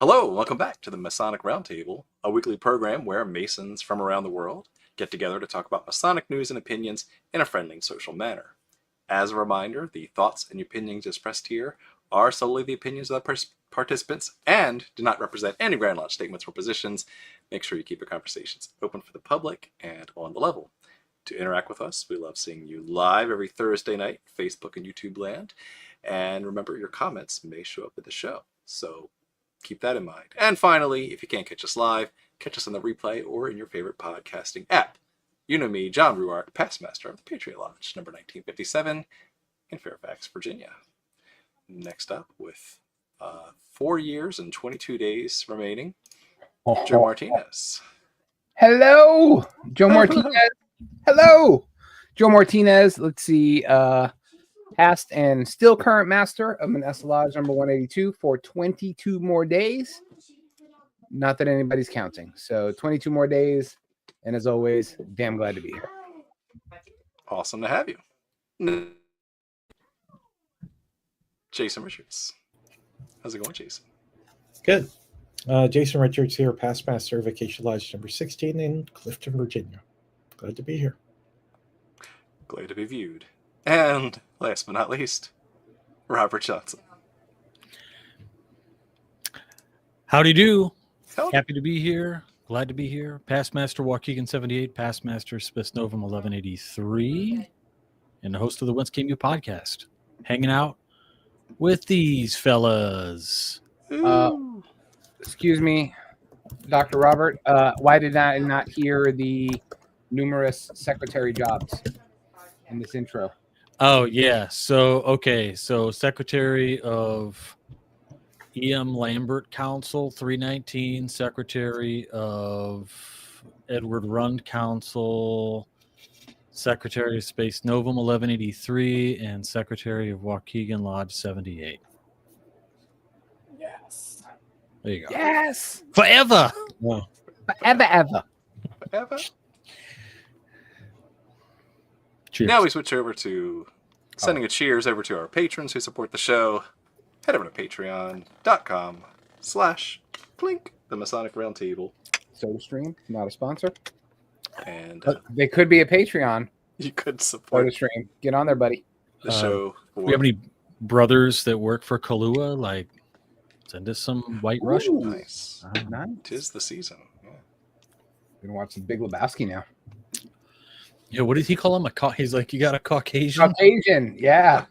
Hello, and welcome back to the Masonic Roundtable, a weekly program where Masons from around the world get together to talk about Masonic news and opinions in a friendly and social manner. As a reminder, the thoughts and opinions expressed here are solely the opinions of the participants and do not represent any Grand Lodge statements or positions. Make sure you keep your conversations open for the public and on the level. To interact with us, we love seeing you live every Thursday night, Facebook and YouTube land. And remember, your comments may show up at the show. So keep that in mind. And finally, if you can't catch us live, catch us on the replay or in your favorite podcasting app. You know me, John Ruark, past master of the Patriot Lodge, number 1957 in Fairfax, Virginia. Next up, with 4 years and 22 days remaining, Joe Martinez. Hello, Joe Martinez. Hello, Joe Martinez. Let's see. Past and still current master of Manessa Lodge number 182 for 22 more days. Not that anybody's counting. So 22 more days. And as always, damn glad to be here. Awesome to have you. Jason Richards. How's it going, Jason? Good. Jason Richards here, past master of Vacation Lodge number 16 in Clifton, Virginia. Glad to be here. Glad to be viewed. And last but not least, Robert Johnson. Howdy do. Howdy. Happy to be here. Glad to be here. Past Master Waukegan 78, Past Master Spis Novum 1183, and the host of the Whence Came You podcast. Hanging out with these fellas. Excuse me, Dr. Robert. Why did I not hear the numerous secretary jobs in this intro? Oh, yeah. So Secretary of E.M. Lambert Council, 319, Secretary of Edward Rund Council, Secretary of Space Novum 1183, and Secretary of Waukegan Lodge 78. Yes. There you go. Yes. Forever. Wow. Forever. Cheers. Now we switch over to sending a cheers over to our patrons who support the show. Head over to patreon.com/clink, the Masonic Roundtable. SodaStream, not a sponsor. And But they could be a Patreon. you could support SodaStream. Get on there, buddy. the show. We have any brothers that work for Kahlua? Like, send us some White Russian. Nice. Nice. 'Tis the season. Yeah. Gonna watch some Big Lebowski now. Yeah, what did he call him? He's like, you got a Caucasian? Caucasian, yeah.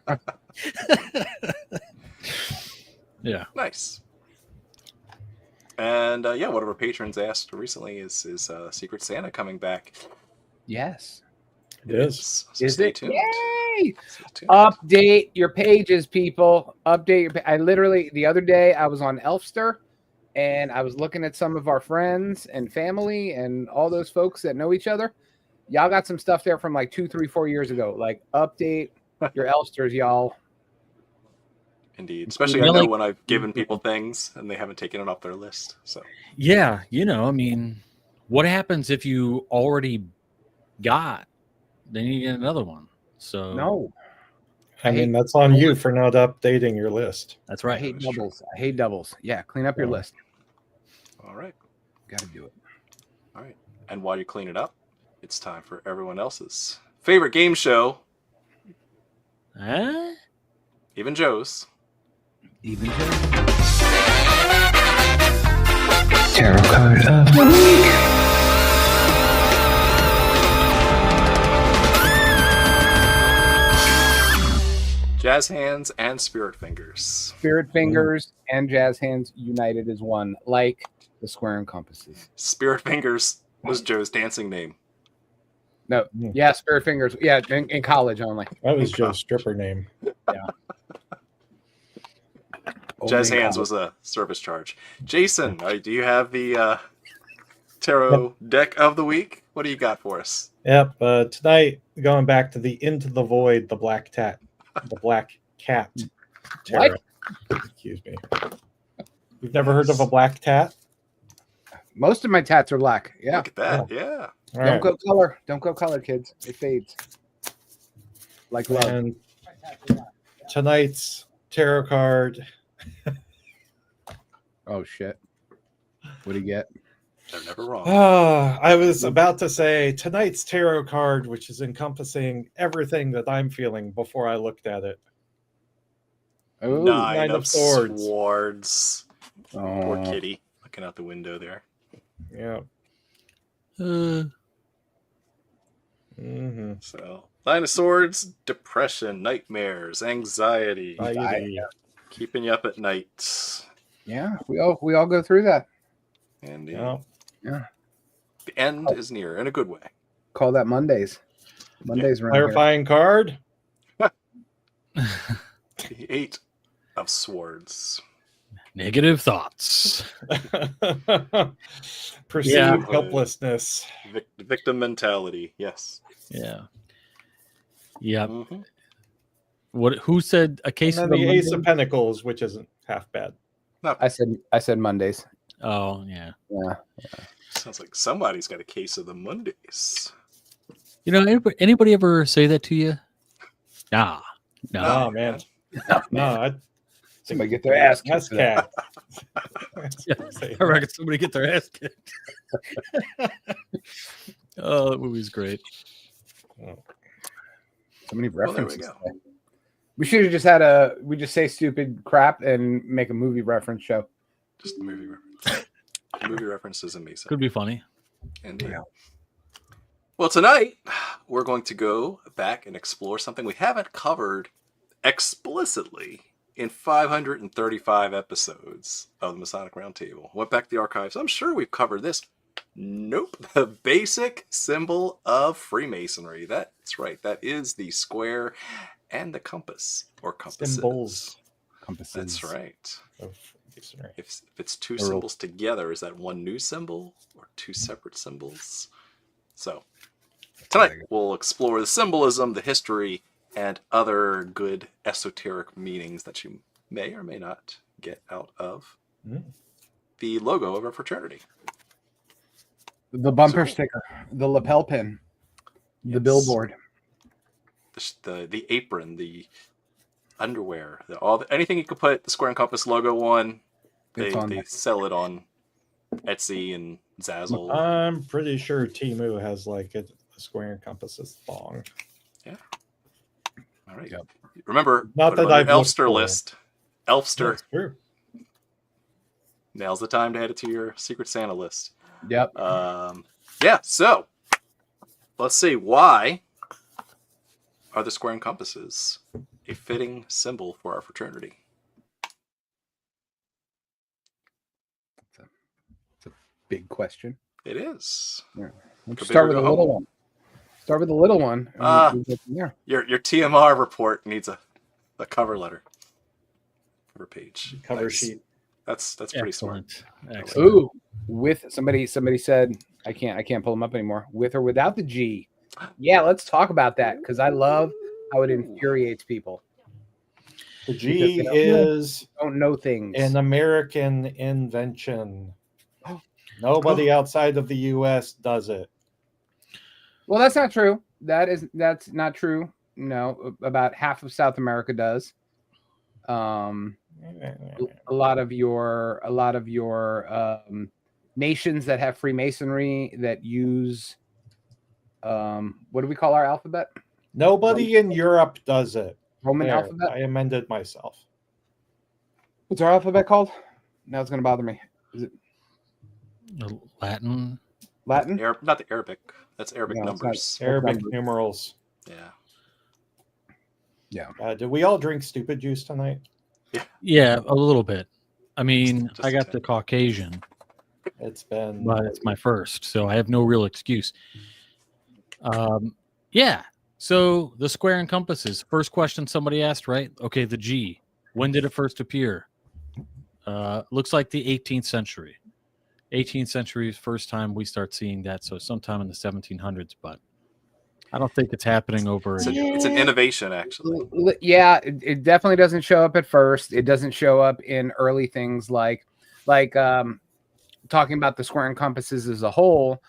Yeah. Nice. And one of our patrons asked recently, is Secret Santa coming back? Yes. It is. So Is stay it? tuned. Yay! Stay tuned. Update your pages, people. Update your. I literally the other day I was on Elfster, and I was looking at some of our friends and family and all those folks that know each other. Y'all got some stuff there from like 2, 3, 4 years ago. Like update your Elfsters, y'all. Indeed. Especially I know when I've given people things and they haven't taken it off their list. So Yeah, I mean, what happens if you already got, then you get another one? So No, I mean, that's on you for not updating your list. that's I right. hate doubles. I hate doubles. Yeah, clean up your list. all right. Got to do it. All right. And while you clean it up, it's time for everyone else's favorite game show, Huh? even Joe's. Even Tarot card of the week. Jazz hands and spirit fingers. Spirit fingers and jazz hands united as one, like the square and compasses. Spirit fingers was Joe's dancing name. No, yeah, spirit fingers. Yeah, in college only. That was Joe's stripper name. Jazz hands was a service charge. Jason, do you have the tarot deck of the week? What do you got for us? Yep. Tonight, going back to the Into the Void, the Black Cat tarot. Excuse me. You've never heard of a black tat? Most of my tats are black. Yeah. Look at that. Yeah. All Don't right. go color. Don't go color, kids. It fades. Like love. And tonight's tarot card Oh shit! What do you get? They're never wrong. I was about to say tonight's tarot card, which is encompassing everything that I'm feeling before I looked at it. Oh, Nine Nine of of Swords. Swords. Poor oh. kitty looking out the window there. Yeah. So, Nine of Swords, depression, nightmares, anxiety, Anxiety. keeping you up at night. Yeah, we all go through that. And Yeah. Yeah. the end is near in a good way. Call that Mondays. Mondays around here. Clarifying card. The Eight of Swords. Negative thoughts. Perceived Yeah. helplessness. Victim mentality. Yes. Yeah. Yeah. Mhm. What? Who said a case And of then the the Ace of Monday? Pentacles, which isn't half bad. I said Mondays. Oh yeah. Yeah. Sounds like somebody's got a case of the Mondays. You know, anybody ever say that to you? Nah. No. Oh, man. No, Somebody get their ass kicked. That's for that. cat. I reckon somebody get their ass kicked. Oh, that movie's great. So many Well, there we references. go. We should have just we just say stupid crap and make a movie reference show. Just the movie reference. The movie reference is amazing. Could be funny. Indeed. Yeah. Well, tonight we're going to go back and explore something we haven't covered explicitly in 535 episodes of the Masonic Roundtable. Went back to the archives. I'm sure we've covered this. Nope. The basic symbol of Freemasonry. That's right. That is the square and the compass, or compasses. Symbols. Compasses. That's right. Of Masonry. If it's two Or- symbols together, is that one new symbol or two separate symbols? So tonight we'll explore the symbolism, the history, and other good esoteric meanings that you may or may not get out of the logo of our fraternity. The bumper So- sticker, the lapel pin, the Yes. billboard. The apron, the underwear, anything you could put the Square and Compass logo on. It's on They there. sell it on Etsy and Zazzle. I'm pretty sure Temu has like a square and compasses thong. All right. Yep. Remember, Not put it that on I've your looked Elfster for. list. Elfster. That's true. Now's the time to add it to your Secret Santa list. Yep. Yeah, so let's see. Why are the square and compasses a fitting symbol for our fraternity? It's a big question. It is. Let's Go start big with or the go little home. one. Start with the little one. and Ah. we'll go from there. Your TMR report needs a cover letter. Cover page. Cover Nice. sheet. That's pretty smart. Excellent. Ooh, with somebody said I can't pull them up anymore. With or without the G. Yeah, let's talk about that because I love how it infuriates people. The G Because they is don't know things. an American invention. Nobody outside of the U.S. does it. Well, that's not true. That's not true. No, about half of South America does. A lot of your nations that have Freemasonry that use what do we call our alphabet? Nobody in Europe does it. Roman There, alphabet. I amended myself. What's our alphabet called? Now it's going to bother me. Is it Latin. Latin? Not the Arabic. That's Arabic No, it's not. numbers. Arabic numbers. numerals. Yeah. Did we all drink stupid juice tonight? Yeah, a little bit. I mean, Just I a got tad. the Caucasian, It's been but it's my first, so I have no real excuse. Yeah. So the square and compasses. First question somebody asked, right? Okay, the G. When did it first appear? Looks like the 18th century. 18th century is first time we start seeing that. So sometime in the 1700s, but I don't think it's happening over. It's an innovation, actually. Yeah, it definitely doesn't show up at first. It doesn't show up in early things like talking about the square and compasses as a whole.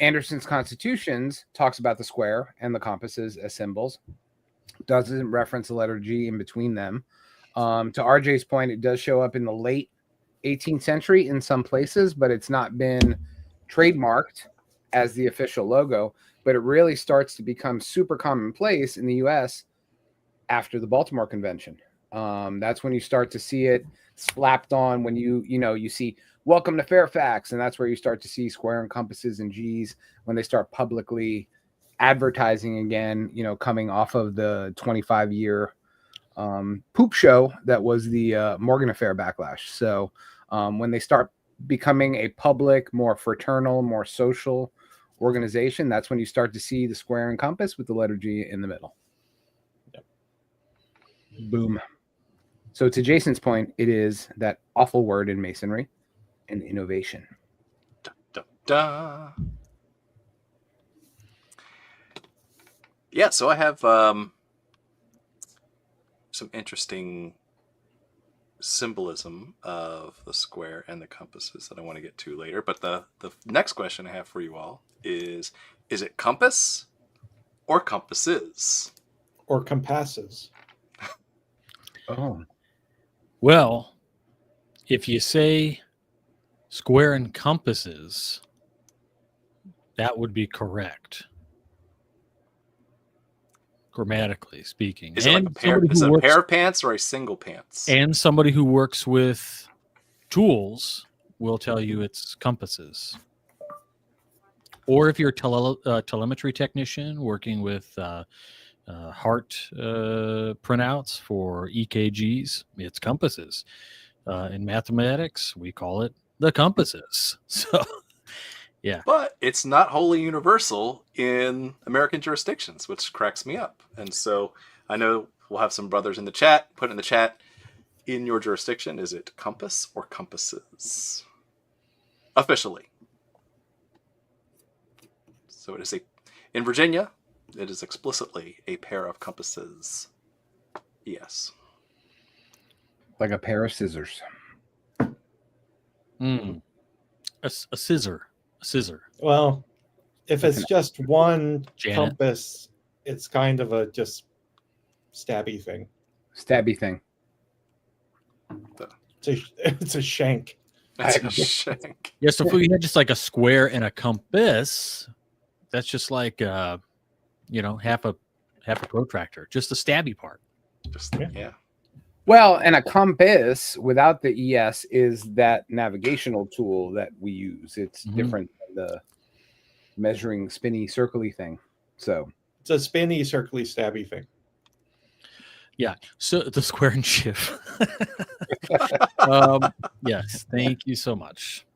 Anderson's Constitutions talks about the square and the compasses as symbols. Doesn't reference the letter G in between them. To RJ's point, it does show up in the late 18th century in some places, but it's not been trademarked as the official logo. But it really starts to become super commonplace in the U.S. after the Baltimore Convention. That's when you start to see it slapped on when you see "Welcome to Fairfax," and that's where you start to see square and compasses and G's when they start publicly advertising again. Coming off of the 25-year poop show that was the Morgan Affair backlash. So when they start becoming a public, more fraternal, more social organization, that's when you start to see the square and compass with the letter G in the middle. Yep. Boom. So to Jason's point, it is that awful word in Masonry, an innovation. Da, da, da. Yeah, so I have some interesting symbolism of the square and the compasses that I want to get to later. But the next question I have for you all is it compass or compasses? Or compasses. Oh. Well, if you say square and compasses, that would be correct, grammatically speaking. Is it like a pair? Is it a pair of pants or a single pants? And somebody who works with tools will tell you it's compasses. Or if you're a telemetry technician working with heart printouts for EKGs, it's compasses. In mathematics, we call it the compasses. So, yeah. But it's not wholly universal in American jurisdictions, which cracks me up. And so I know we'll have some brothers in the chat. Put in the chat, in your jurisdiction, is it compass or compasses? Officially. So it is in Virginia, it is explicitly a pair of compasses. Yes. Like a pair of scissors. A scissor. A scissor. Well, if it's just one Janet. compass, it's kind of a just stabby thing. Stabby thing. It's a shank. It's a shank. Yeah, so if we had just like a square and a compass, that's just like half a protractor, just the stabby part. Just yeah. Well, and a compass without the ES is that navigational tool that we use. It's different than the measuring spinny circly thing. So It's a spinny, circly, stabby thing. Yeah. So the square and shift. Yes. Thank you so much.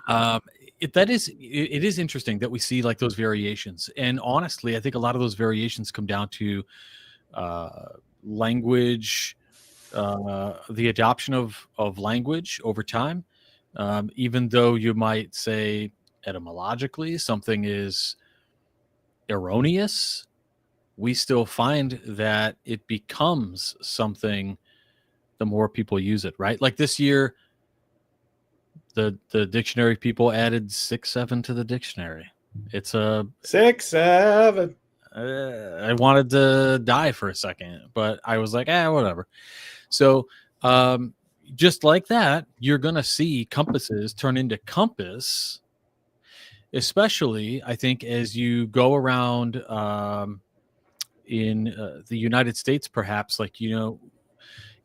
It is interesting that we see like those variations. And honestly, I think a lot of those variations come down to language, the adoption of language over time. Even though you might say etymologically something is erroneous, we still find that it becomes something the more people use it, right? Like this year, the dictionary people added 6-7 to the dictionary. It's a 6-7. I wanted to die for a second, but I was like, whatever. So just like that, you're going to see compasses turn into compass, especially, I think, as you go around in the United States, perhaps, like,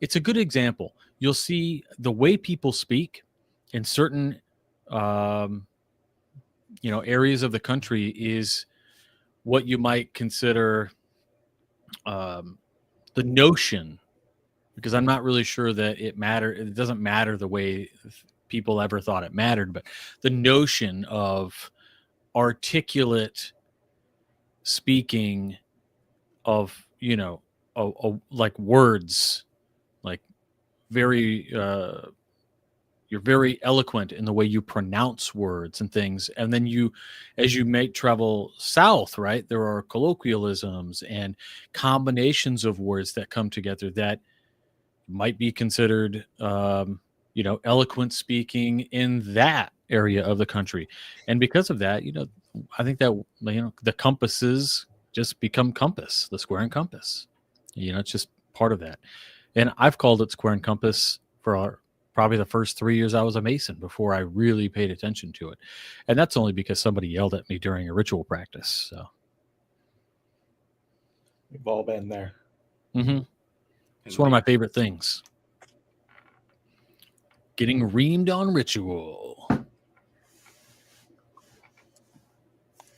it's a good example. You'll see the way people speak in certain, areas of the country is what you might consider the notion, because I'm not really sure that it doesn't matter the way people ever thought it mattered, but the notion of articulate speaking of, like words, like very, you're very eloquent in the way you pronounce words and things. And then as you make travel south, right, there are colloquialisms and combinations of words that come together that might be considered, eloquent speaking in that area of the country. And because of that, I think that, the compasses just become compass, the square and compass. It's just part of that. And I've called it square and compass for probably the first 3 years I was a Mason before I really paid attention to it. And that's only because somebody yelled at me during a ritual practice. So We've all been there. it's one of my favorite things. Getting reamed on ritual.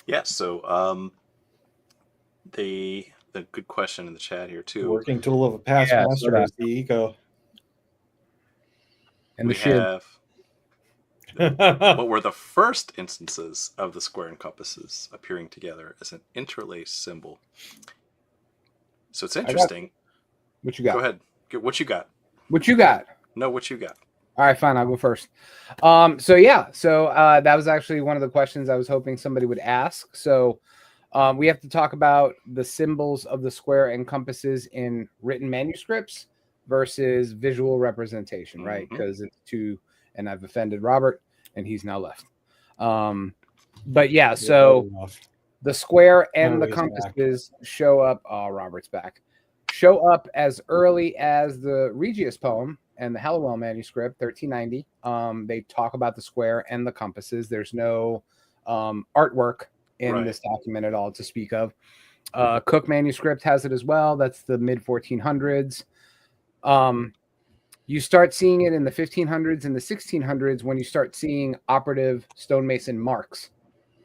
Yeah, so the good question in the chat here too. Working tool of a past Yeah, master is the ego. And We the shiv. have what were the first instances of the square and compasses appearing together as an interlaced symbol. So it's interesting. What you got? Go ahead. What you got? What you got? No, what you got? All right, fine. I'll go first. So that was actually one of the questions I was hoping somebody would ask. So we have to talk about the symbols of the square and compasses in written manuscripts versus visual representation, right? Because it's two, and I've offended Robert, and he's now left. But yeah, so the square and the compasses show up. Oh, Robert's back. Show up as early as the Regius poem and the Hallowell manuscript, 1390. They talk about the square and the compasses. There's no artwork in this document at all to speak of. Cook manuscript has it as well. That's the mid 1400s. You start seeing it in the 1500s and the 1600s when you start seeing operative stonemason marks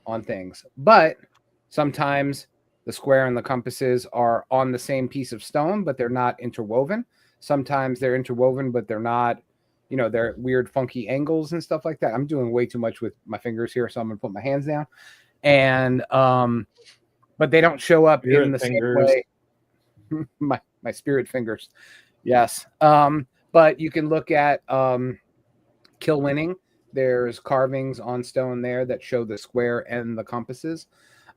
on things. But sometimes the square and the compasses are on the same piece of stone, but they're not interwoven. Sometimes they're interwoven, but they're not, they're weird, funky angles and stuff like that. I'm doing way too much with my fingers here, so I'm going to put my hands down. And, but they don't show up in the same way. my spirit fingers. Yes. But you can look at Kilwinning. There's carvings on stone there that show the square and the compasses.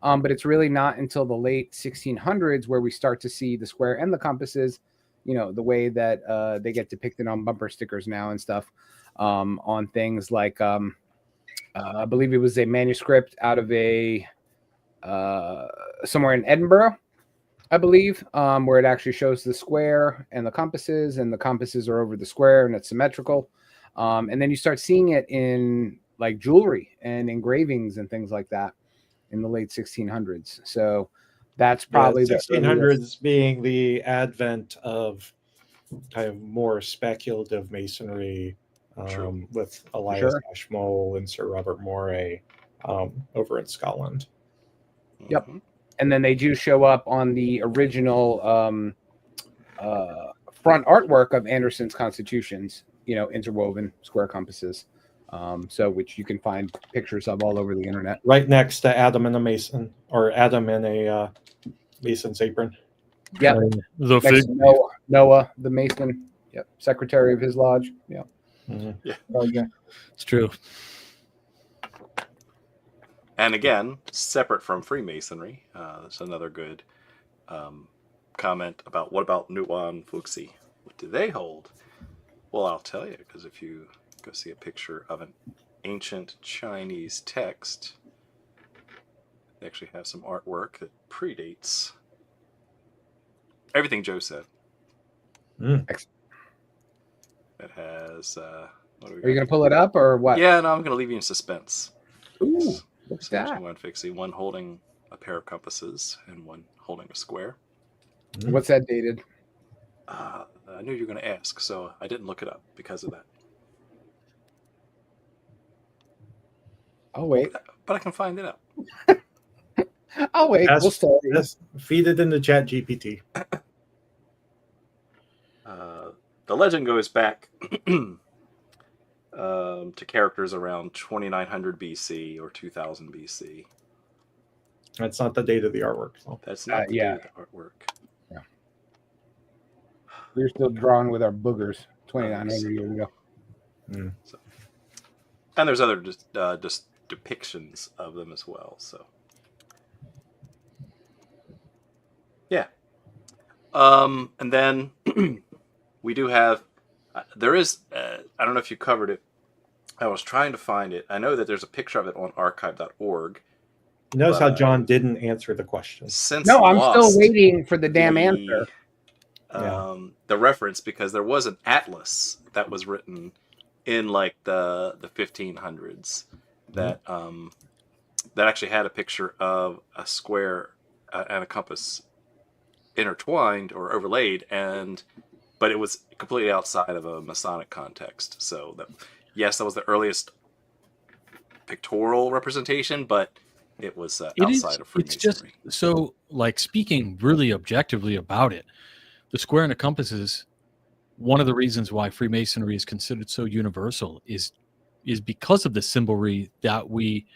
But it's really not until the late 1600s where we start to see the square and the compasses, the way that they get depicted on bumper stickers now and stuff, on things like, I believe it was a manuscript out of somewhere in Edinburgh, I believe, where it actually shows the square and the compasses are over the square and it's symmetrical. And then you start seeing it in like jewelry and engravings and things like that in the late 1600s. So that's probably the 1600s being the advent of kind of more speculative masonry, with Elias Ashmole and Sir Robert Moray over in Scotland. Yep. And then they do show up on the original front artwork of Anderson's Constitutions, interwoven square compasses. So which you can find pictures of all over the internet. Right next to Adam and a Mason, or Adam in a Mason's apron. Yep. Noah, the Mason. Yep. Secretary of his lodge. Yep. Yeah. It's true. And again, separate from Freemasonry, that's another good comment about what about Nuwan Fuxi? What do they hold? Well, I'll tell you, because if you go see a picture of an ancient Chinese text, they actually have some artwork that predates everything Joe said. It has... what are you going to pull it up or what? Yeah, no, I'm going to leave you in suspense. Ooh. What's that? One Fixie, one holding a pair of compasses and one holding a square. What's that dated? I knew you were going to ask, so I didn't look it up because of that. Oh, wait. But I can find it out. Oh, wait. We'll start. Feed it into Chat GPT. The legend goes back to characters around 2900 BC or 2000 BC. That's not the date of the artwork. So. That's not the date of the artwork. Yeah. We're still drawing with our boogers 2900 years ago. So. And there's other just depictions of them as well. So, yeah. And then we do have, there is, I don't know if you covered it. I was trying to find it. I know that there's a picture of it on archive.org. Notice how John didn't answer the question. I'm still waiting for the damn answer. The reference, because there was an atlas that was written in like the 1500s that that actually had a picture of a square and a compass intertwined or overlaid, but it was completely outside of a Masonic context. So yes, that was the earliest pictorial representation, but it was outside of It's just Freemasonry. so, like, speaking really objectively about it, the square and the compass is one of the reasons why Freemasonry is considered so universal is because of the symbolry that we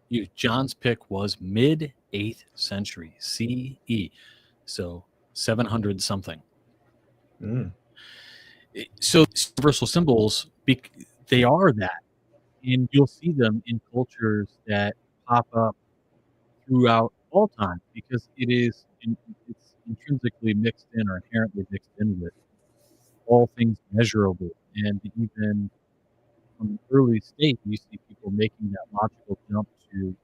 use. John's pick was mid 8th century CE, so 700 something. So universal symbols, they are that, and you'll see them in cultures that pop up throughout all time because it's intrinsically mixed in or inherently mixed in with all things measurable. And even from an early state, you see people making that logical jump to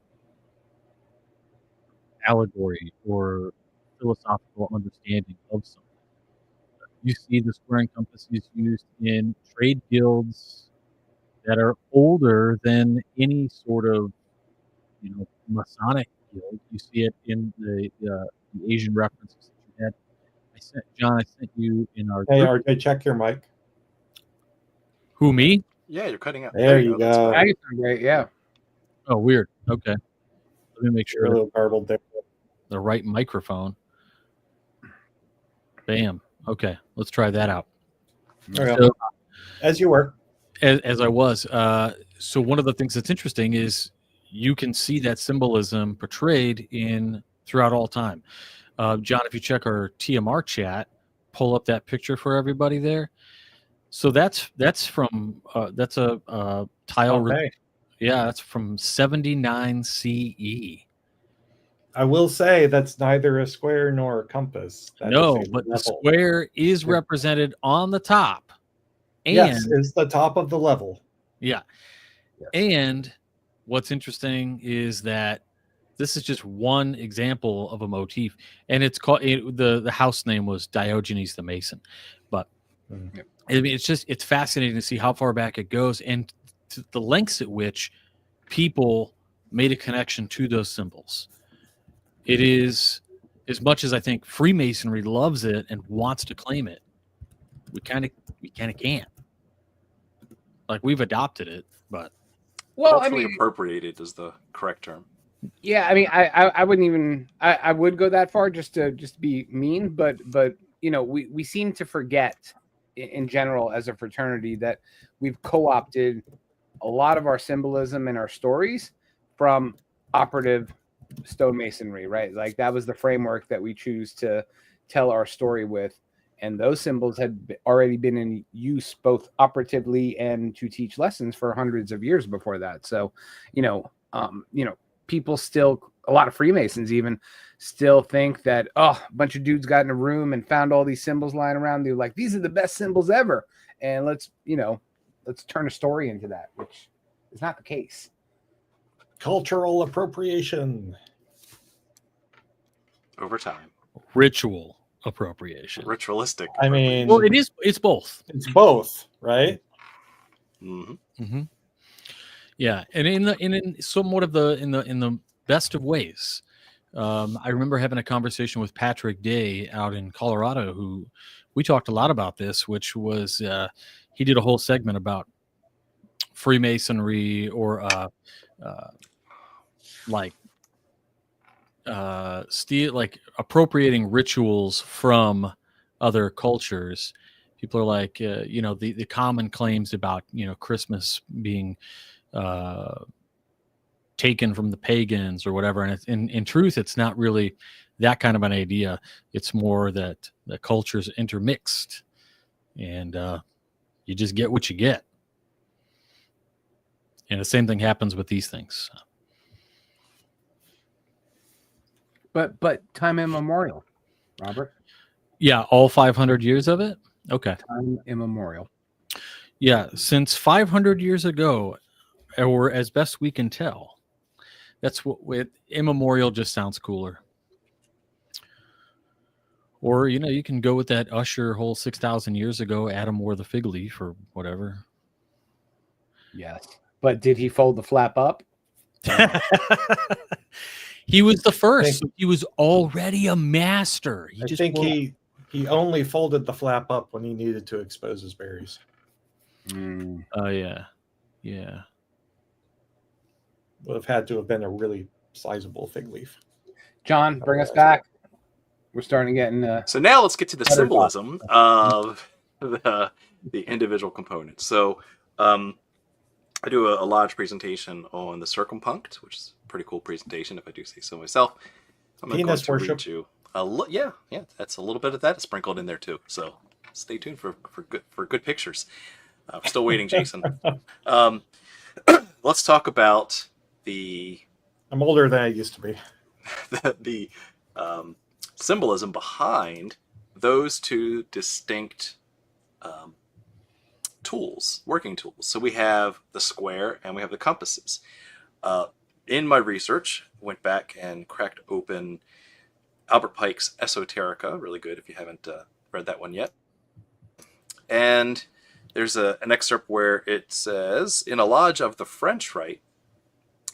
allegory or philosophical understanding of something. You see the square and compass is used in trade guilds that are older than any sort of, Masonic guild. You see it in the Asian references that you had. I sent you in our Hey, group. RJ, check your mic. Who, me? Yeah, you're cutting out. There you That's go. better. Great, yeah. Oh, weird. Okay. Let me make You're a sure little garbled there. the right microphone. Bam. Okay, let's try that out. There you So, go. As you were. as I was, so one of the things that's interesting is you can see that symbolism portrayed throughout all time. John, if you check our TMR chat, pull up that picture for everybody there. So that's from that's a tile. Okay. Yeah, that's from 79 CE. I will say that's neither a square nor a compass. That No, is a but the level. square is represented on the top. And Yes, it's the top of the level. yeah. Yes. And what's interesting is that this is just one example of a motif, and it's called the house name was Diogenes the Mason. But I mean, it's fascinating to see how far back it goes and to the lengths at which people made a connection to those symbols. It is, as much as I think Freemasonry loves it and wants to claim it, we kind of can't. Like, we've adopted it, but Culturally appropriated is the correct term. Yeah, I mean, I wouldn't even I would go that far just to be mean, but we seem to forget in general as a fraternity that we've co-opted a lot of our symbolism and our stories from operative stonemasonry, right? Like that was the framework that we choose to tell our story with, and those symbols had already been in use both operatively and to teach lessons for hundreds of years before that. So, people still, a lot of Freemasons even still think that, a bunch of dudes got in a room and found all these symbols lying around. They're like, these are the best symbols ever. And let's turn a story into that, which is not the case. Cultural appropriation. Over time. ritual appropriation. Ritualistic. I mean, Well, it's both. It's both, right? Mm-hmm. Mm-hmm. Yeah, and in somewhat of in the best of ways. I remember having a conversation with Patrick Day out in Colorado, who we talked a lot about this, which was he did a whole segment about Freemasonry or appropriating rituals from other cultures. People are like, the common claims about Christmas being taken from the pagans or whatever, and in truth, it's not really that kind of an idea. It's more that the cultures intermixed, and you just get what you get. And the same thing happens with these things. But time immemorial, Robert. Yeah, all 500 years of it. Okay. Time immemorial. Yeah, since 500 years ago, or as best we can tell, that's what with immemorial just sounds cooler. Or you can go with that Usher whole 6,000 years ago. Adam wore the fig leaf or whatever. Yes. But did he fold the flap up? He was the first. He was already a master. I think he only folded the flap up when he needed to expose his berries. Oh, yeah. Yeah. Would have had to have been a really sizable fig leaf. John, bring us back. We're starting to get in. So now let's get to the symbolism of the individual components. So I do a large presentation on the circumpunct, which is a pretty cool presentation, if I do say so myself. I'm going to read you. Yeah, that's a little bit of that sprinkled in there too. So stay tuned for good pictures. We're still waiting, Jason. Let's talk about the. I'm older than I used to be. the symbolism behind those two distinct tools, working tools. So we have the square and we have the compasses. In my research, went back and cracked open Albert Pike's Esoterica, really good if you haven't read that one yet. And there's an excerpt where it says, in a lodge of the French Rite,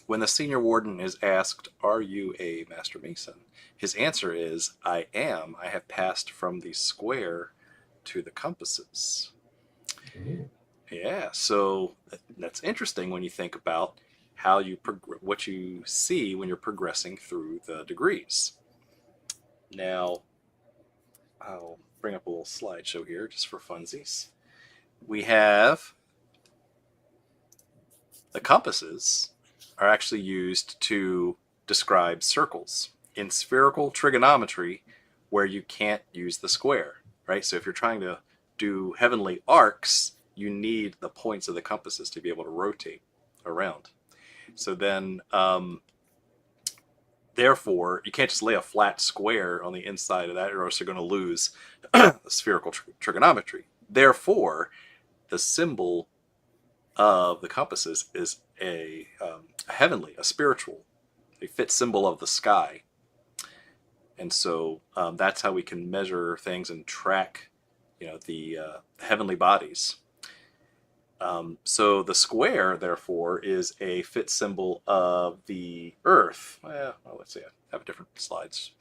when the senior warden is asked, "Are you a Master Mason?" his answer is, "I am. I have passed from the square to the compasses." Yeah, so that's interesting when you think about how you what you see when you're progressing through the degrees. Now, I'll bring up a little slideshow here just for funsies. We have the compasses are actually used to describe circles in spherical trigonometry where you can't use the square, right? So if you're trying to do heavenly arcs, you need the points of the compasses to be able to rotate around. So then, therefore, you can't just lay a flat square on the inside of that, or else you're going to lose the spherical trigonometry. Therefore, the symbol of the compasses is a heavenly, a spiritual, a fit symbol of the sky. And so that's how we can measure things and track, the heavenly bodies. So the square, therefore, is a fit symbol of the earth. Well, let's see, I have different slides.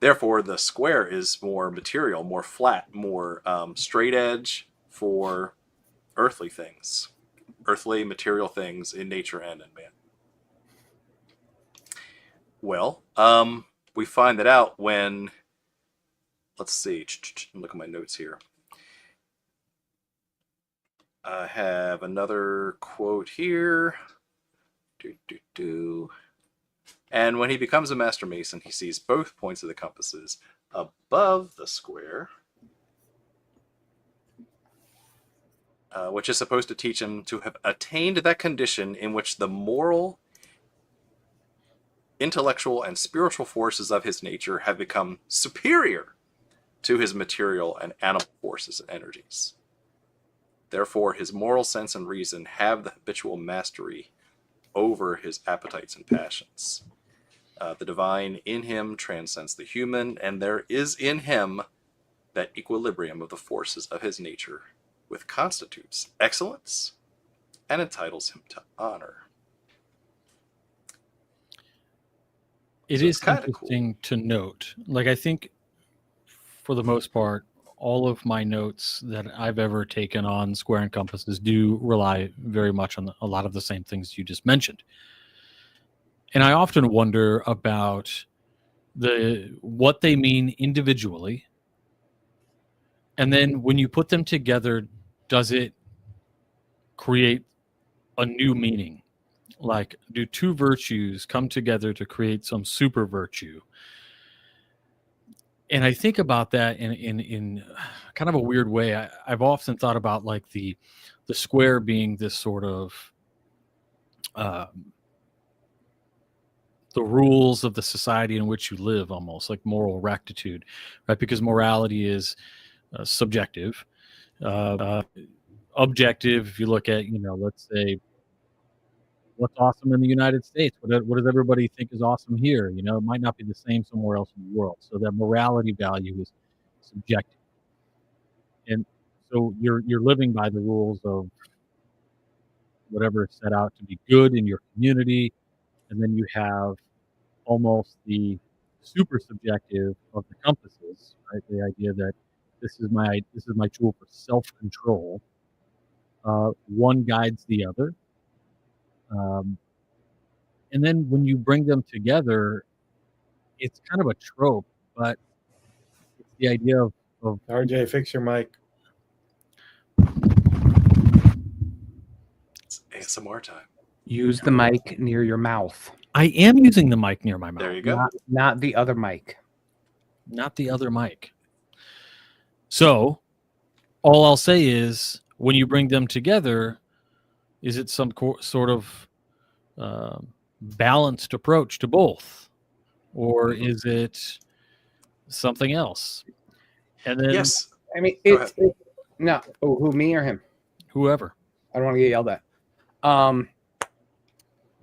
Therefore, the square is more material, more flat, more straight edge for earthly things, earthly material things in nature and in man. Well, we find that out when, let's see, look at my notes here. I have another quote here. And when he becomes a Master Mason, he sees both points of the compasses above the square, which is supposed to teach him to have attained that condition in which the moral, intellectual, and spiritual forces of his nature have become superior to his material and animal forces and energies. Therefore, his moral sense and reason have the habitual mastery over his appetites and passions. The divine in him transcends the human, and there is in him that equilibrium of the forces of his nature, which constitutes excellence and entitles him to honor. It is interesting to note. Like, I think, for the most part, all of my notes that I've ever taken on square and compasses do rely very much on a lot of the same things you just mentioned. And I often wonder about what they mean individually. And then when you put them together, does it create a new meaning? Like, do two virtues come together to create some super virtue? And I think about that in kind of a weird way. I've often thought about like the square being this sort of the rules of the society in which you live, almost like moral rectitude, right? Because morality is subjective. Objective, if you look at, let's say, what's awesome in the United States? What does everybody think is awesome here? It might not be the same somewhere else in the world. So that morality value is subjective. And so you're living by the rules of whatever is set out to be good in your community, and then you have almost the super subjective of the compasses, right? The idea that this is my tool for self-control. One guides the other, and then when you bring them together, it's kind of a trope, but it's the idea of RJ, fix your mic. It's ASMR time. Use the mic near your mouth. I am using the mic near my mouth. There you go. Not the other mic. Not the other mic. So, all I'll say is, when you bring them together, is it some sort of balanced approach to both, or is it something else? And then, Yes. I mean, Go it's no. Oh, who, me or him? whoever. I don't want to get yelled at.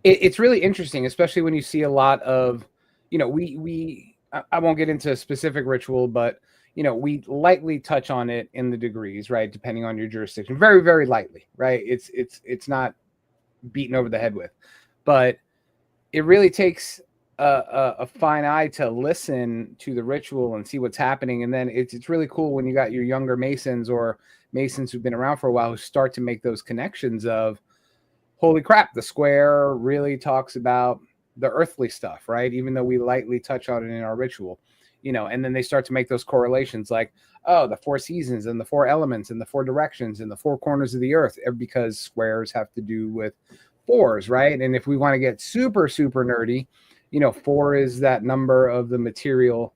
It's really interesting, especially when you see a lot of, I won't get into a specific ritual, but we lightly touch on it in the degrees, right? Depending on your jurisdiction, very, very lightly, right? It's not beaten over the head with, but it really takes a fine eye to listen to the ritual and see what's happening. And then it's really cool when you got your younger Masons or Masons who've been around for a while who start to make those connections of, holy crap, the square really talks about the earthly stuff, right? Even though we lightly touch on it in our ritual, and then they start to make those correlations like, oh, the 4 seasons and the 4 elements and the 4 directions and the 4 corners of the earth, because squares have to do with 4s, right? And if we want to get super, super nerdy, 4 is that number of the material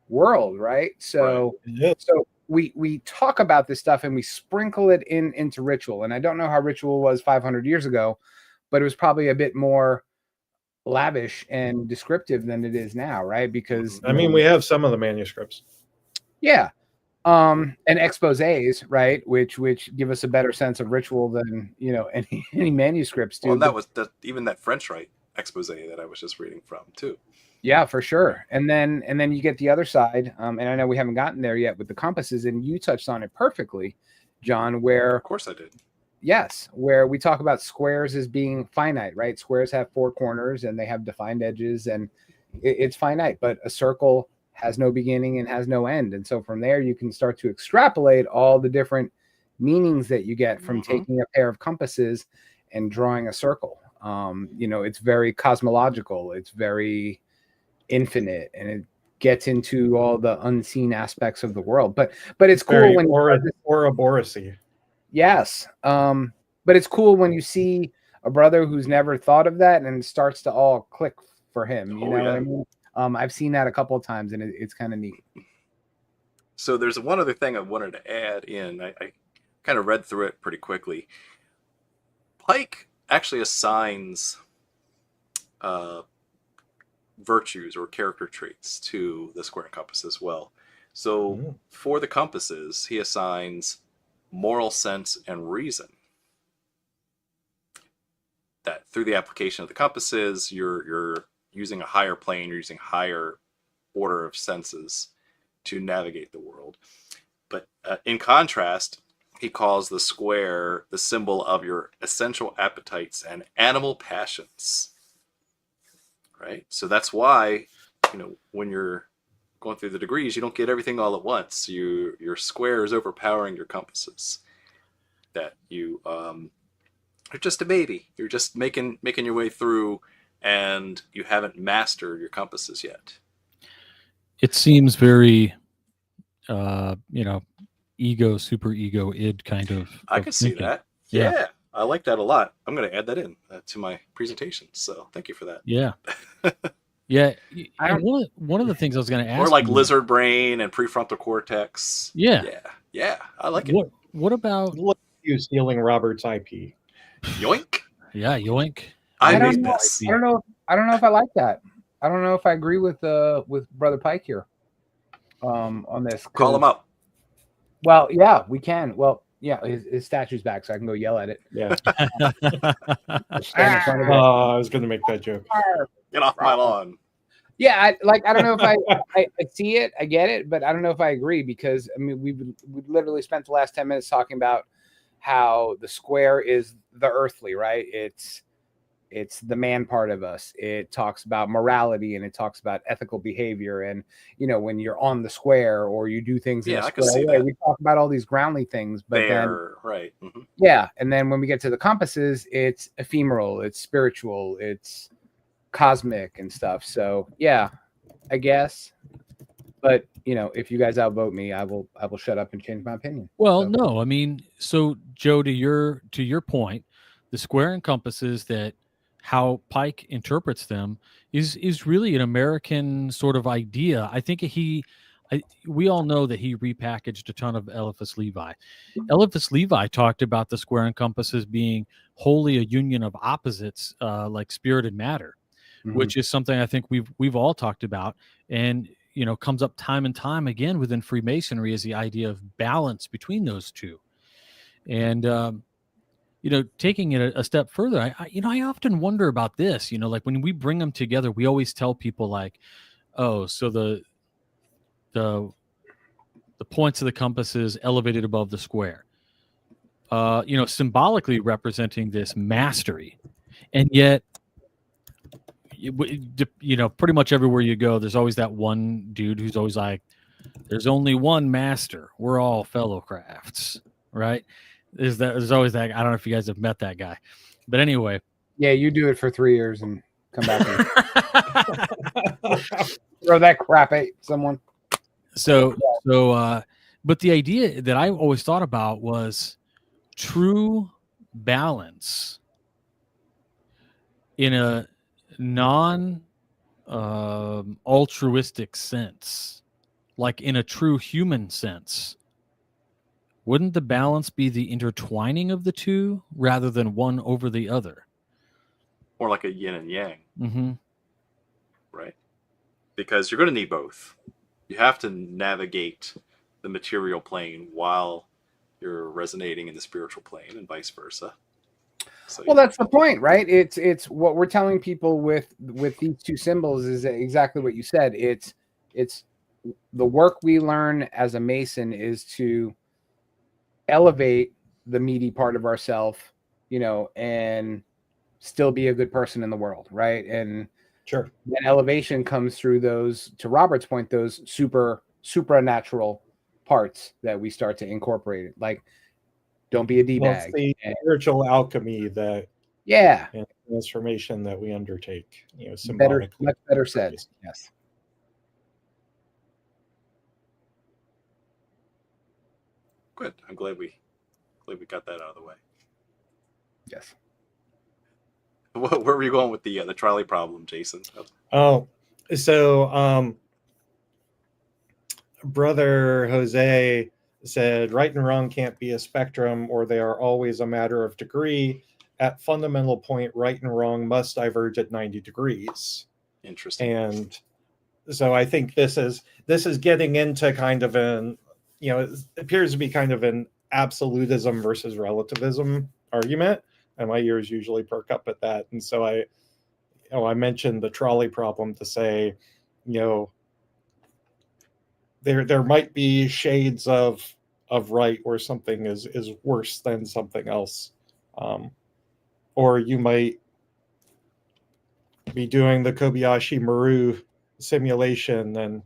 world, right? So, so we talk about this stuff and we sprinkle it into ritual. And I don't know how ritual was 500 years ago, but it was probably a bit more lavish and descriptive than it is now, right? Because I mean, we have some of the manuscripts. Yeah. And exposés, right? Which give us a better sense of ritual than, any manuscripts do. Well, and that was even that French Rite expose that I was just reading from too. Yeah, for sure. And then you get the other side. And I know we haven't gotten there yet with the compasses, and you touched on it perfectly, John, where Of course I did. yes, where we talk about squares as being finite, right? Squares have 4 corners and they have defined edges, and it's finite, but a circle has no beginning and has no end. And so from there, you can start to extrapolate all the different meanings that you get from taking a pair of compasses and drawing a circle. It's very cosmological. It's very infinite, and it gets into all the unseen aspects of the world. But it's cool Very when Ouroboros-y. Yes. But it's cool when you see a brother who's never thought of that and it starts to all click for him. You know what I mean? I've seen that a couple of times, and it's kind of neat. So there's one other thing I wanted to add in. I kind of read through it pretty quickly. Pike actually assigns virtues or character traits to the square and compass as well. So for the compasses, he assigns moral sense and reason. That through the application of the compasses, you're using a higher plane, you're using higher order of senses to navigate the world. But in contrast, he calls the square the symbol of your essential appetites and animal passions. Right? So that's why, when you're going through the degrees, you don't get everything all at once. Your square is overpowering your compasses. That you're just a baby. You're just making your way through, and you haven't mastered your compasses yet. It seems very, ego, super ego, id kind of. I can see that. Yeah. I like that a lot. I'm going to add that in to my presentation. So thank you for that. Yeah. Yeah. One of the things I was going to ask. Or like lizard brain and prefrontal cortex. Yeah. Yeah. I like it. What about you stealing Robert's IP? Yoink. Yeah, yoink. I made this. I don't know if I like that. I don't know if I agree with Brother Pike here on this. Call him up. Well, yeah, we can. Well, yeah, his statue's back, so I can go yell at it. Yeah. Stand in front of it. I was going to make that joke. Get off my lawn. Yeah, I don't know if I see it, I get it, but I don't know if I agree, because I mean we literally spent the last 10 minutes talking about how the square is the earthly, right? It's the man part of us. It talks about morality and it talks about ethical behavior. And, when you're on the square or you do things in a I can square see way, that. we talk about all these groundly things, but Fair, right. yeah. And then when we get to the compasses, it's ephemeral, it's spiritual, it's cosmic and stuff. So yeah, I guess. But if you guys outvote me, I will shut up and change my opinion. Well, So. no, I mean, so Joe, to your point, the square encompasses that how Pike interprets them is really an American sort of idea. I think we all know that he repackaged a ton of Eliphas Levi. Eliphas Levi talked about the square and compasses being wholly a union of opposites, like spirit and matter, which is something I think we've all talked about, and comes up time and time again within Freemasonry is the idea of balance between those two. And taking it a step further, I often wonder about this. Like when we bring them together, we always tell people like, oh, so the points of the compass is elevated above the square, symbolically representing this mastery. And yet, pretty much everywhere you go, there's always that one dude who's always like, there's only one master. We're all fellow crafts, right? There's always that. I don't know if you guys have met that guy, but anyway. Yeah, you do it for 3 years and come back and throw that crap at someone. So, but the idea that I always thought about was true balance in a non-altruistic sense, like in a true human sense. Wouldn't the balance be the intertwining of the two rather than one over the other? More like a yin and yang. Mm-hmm. Right? Because you're going to need both. You have to navigate the material plane while you're resonating in the spiritual plane and vice versa. So, well, that's the point, right? It's what we're telling people with these two symbols is exactly what you said. It's the work we learn as a Mason is to elevate the meaty part of ourselves, and still be a good person in the world, right? And sure, that elevation comes through those, to Robert's point, those supernatural parts that we start to incorporate. Like, don't be a D-bag. Well, it's the spiritual alchemy that and transformation that we undertake, symbolically. Much better said. Yes. Good. I'm glad we got that out of the way. Yes. Where were you going with the trolley problem, Jason? Oh, so Brother Jose said right and wrong can't be a spectrum, or they are always a matter of degree. At fundamental point, right and wrong must diverge at 90 degrees. Interesting. And so I think this is getting into kind of an, it appears to be kind of an absolutism versus relativism argument. And my ears usually perk up at that. And so I mentioned the trolley problem to say, there might be shades of right where something is worse than something else. Or you might be doing the Kobayashi Maru simulation and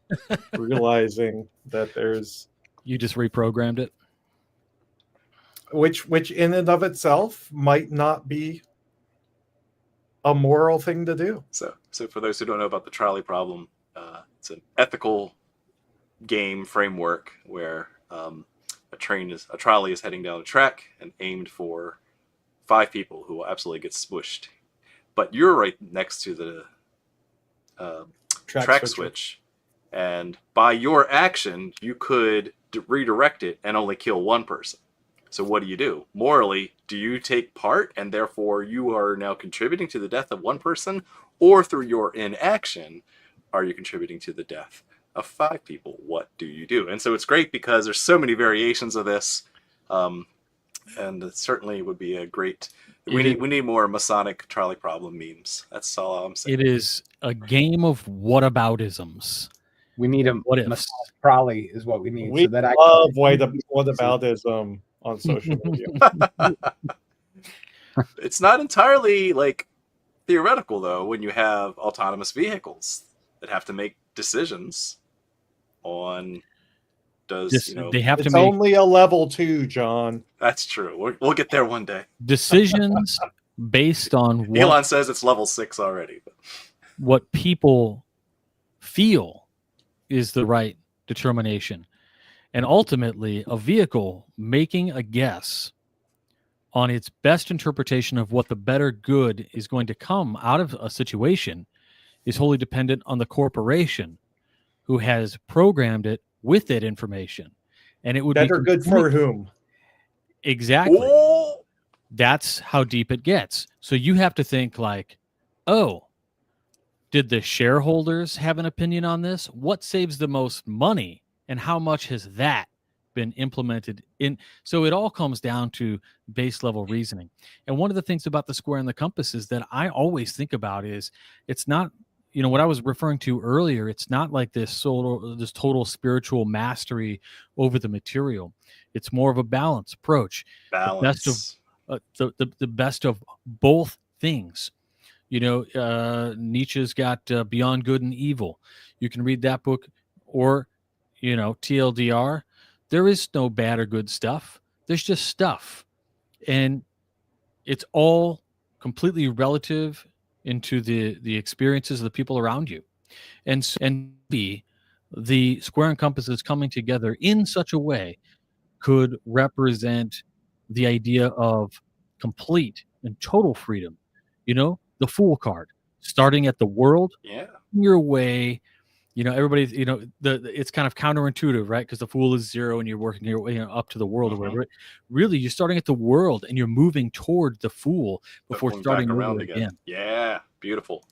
realizing that you just reprogrammed it, which in and of itself might not be a moral thing to do. So for those who don't know about the trolley problem, it's an ethical game framework where a trolley is heading down a track and aimed for 5 people who will absolutely get smushed, but you're right next to the track switch, and by your action you could redirect it and only kill 1 person. So what do? Morally, do you take part and therefore you are now contributing to the death of 1 person, or through your inaction are you contributing to the death of 5 people? What do you do? And so it's great because there's so many variations of this, and it certainly would be a great. We need more Masonic trolley problem memes. That's all I'm saying. It is a game of whataboutisms. We need a what ifs. trolley is what we need. We love whataboutism. on social media. It's not entirely like theoretical though when you have autonomous vehicles that have to make decisions on They have to It's make only a level 2, John. That's true. We'll get there one day. decisions based on what Elon says it's level 6 already. But what people feel is the right determination. And ultimately, a vehicle making a guess on its best interpretation of what the better good is going to come out of a situation is wholly dependent on the corporation who has programmed it with that information. And it would Better be good for whom? Exactly. oh, That's how deep it gets. So you have to think like, oh, did the shareholders have an opinion on this? What saves the most money? And how much has that been implemented in? So it all comes down to base level reasoning. And one of the things about the square and the compass is that I always think about is it's not, what I was referring to earlier, it's not like this total spiritual mastery over the material. It's more of a balanced approach. balance. The best of both things. Nietzsche's got Beyond Good and Evil. You can read that book, or TLDR. There is no bad or good stuff. There's just stuff, and it's all completely relative into the experiences of the people around you, and the square and compasses coming together in such a way could represent the idea of complete and total freedom. The Fool card, starting at the world, Yeah. your way. Everybody's, it's kind of counterintuitive, right? Because the Fool is 0 and you're working your way up to the world or whatever. Really, you're starting at the world and you're moving toward the Fool before Going starting back around over again. Yeah, beautiful.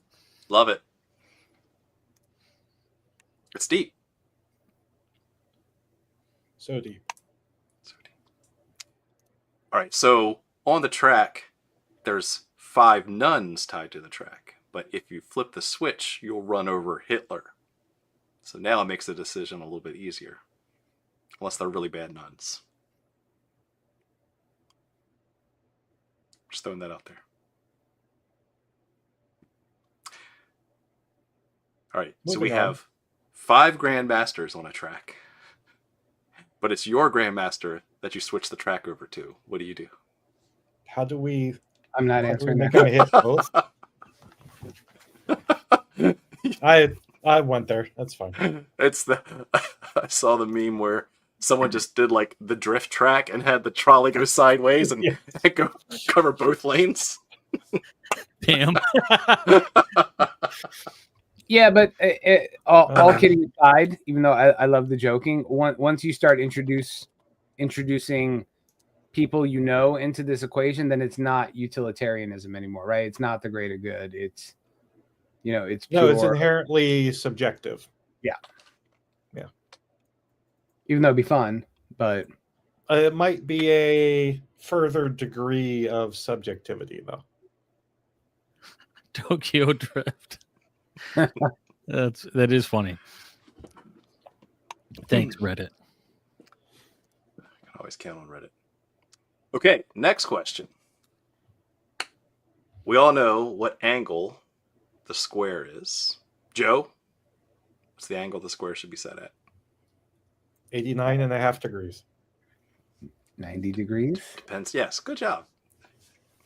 Love it. It's deep. So deep. All right, so on the track, there's 5 nuns tied to the track. But if you flip the switch, you'll run over Hitler. So now it makes the decision a little bit easier. Unless they're really bad nuns. Just throwing that out there. All right, so we have 5 grandmasters on a track. But it's your grandmaster that you switch the track over to. What do you do? How do we... I'm not answering Make that. him hit both? I went there. That's fine. It's I saw the meme where someone just did like the drift track and had the trolley go sideways and go cover both lanes. Damn. Yeah, but all kidding aside, even though I love the joking, once you start introducing people into this equation, then it's not utilitarianism anymore, right? It's not the greater good. It's it's pure. No, it's inherently subjective. Yeah. Yeah. Even though it'd be fun, but it might be a further degree of subjectivity, though. Tokyo Drift. That is funny. Thanks, Reddit. I can always count on Reddit. Okay, next question. We all know what angle the square is. Joe, what's the angle the square should be set at? 89.5 degrees. 90 degrees? Depends. Yes, good job.